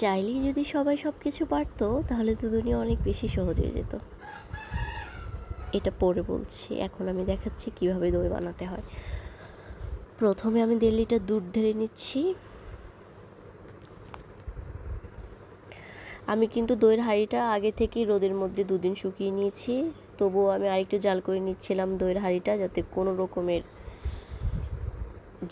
চাইলেই যদি সবাই সব কিছু পারতো তাহলে তো দুনিয়া অনেক বেশি সহজ হয়ে যেত। এটা পরে বলছি, এখন আমি দেখাচ্ছি কিভাবে দই বানাতে হয়। প্রথমে আমি 1.5 লিটার দুধ ঢেলে নিচ্ছি। আমি কিন্তু দইয়ের হাঁড়িটা আগে থেকেই রোদের মধ্যে 2 দিন শুকিয়ে নিয়েছি, তবুও আমি আরেকটু জাল করে নিচ্ছিলাম দইয়ের হাঁড়িটা, যাতে কোনো রকমের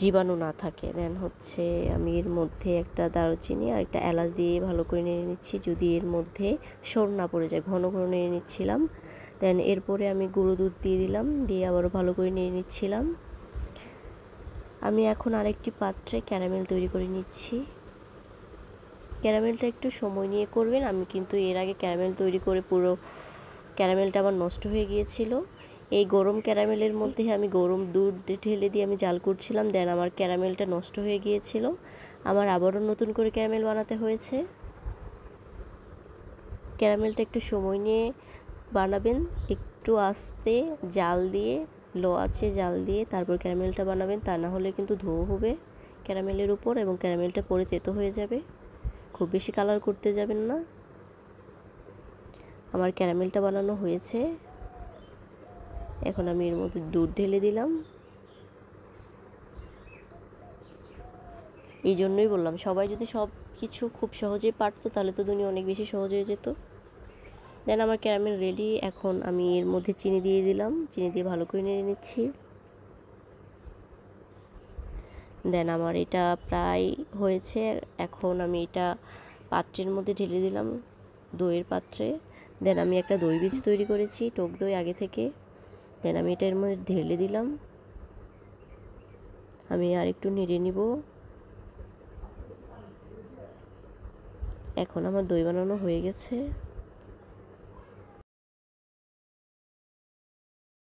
জীবাণু না থাকে। দেন হচ্ছে আমি এর মধ্যে একটা দারুচিনি আর একটা এলাচ দিয়ে ভালো করে নেড়ে নিচ্ছি, যদি এর মধ্যে সর না পড়ে যায়। ঘন ঘন নেড়ে নিচ্ছিলাম। দেন এরপরে আমি গুঁড়ো দুধ দিয়ে দিলাম, দিয়ে আবারও ভালো করে নেড়ে নিচ্ছিলাম। আমি এখন আরেকটি পাত্রে ক্যারামেল তৈরি করে নিচ্ছি। ক্যারামেলটা একটু সময় নিয়ে করবেন। আমি কিন্তু এর আগে ক্যারামেল তৈরি করে পুরো ক্যারামেলটা আমার নষ্ট হয়ে গিয়েছিল। এই গরম ক্যারামেলের মধ্যে আমি গরম দুধ ঢেলে দিয়ে আমি জাল করছিলাম, দেন আমার ক্যারামেলটা নষ্ট হয়ে গিয়েছিল। আমার আবারও নতুন করে ক্যারামেল বানাতে হয়েছে। ক্যারামেলটা একটু সময় নিয়ে বানাবেন, একটু আস্তে জাল দিয়ে, লো আঁচে জাল দিয়ে তারপর ক্যারামেলটা বানাবেন, তা না হলে কিন্তু ধোঁয়া হবে ক্যারামেলের উপর এবং ক্যারামেলটা পরে তেতো হয়ে যাবে। খুব বেশি কালার করতে যাবেন না। আমার ক্যারামেলটা বানানো হয়েছে। এখন আমি এর মধ্যে দুধ ঢেলে দিলাম। এই জন্যই বললাম, সবাই যদি সব কিছু খুব সহজেই পারতো তাহলে তো দুনিয়া অনেক বেশি সহজ হয়ে যেত। দেন আমার ক্যারামেল রেডি। এখন আমি এর মধ্যে চিনি দিয়ে দিলাম, চিনি দিয়ে ভালো করে নেড়ে নিচ্ছি। দেন আমার এটা প্রায় হয়েছে। এখন আমি এটা পাত্রের মধ্যে ঢেলে দিলাম, দইয়ের পাত্রে। দেন আমি একটা দই বীজ তৈরি করেছি, টক দই আগে থেকে। দেন আমি এটা এর মধ্যে ঢেলে দিলাম। আমি আর একটু নেড়ে নিব। এখন আমার দই বানানো হয়ে গেছে।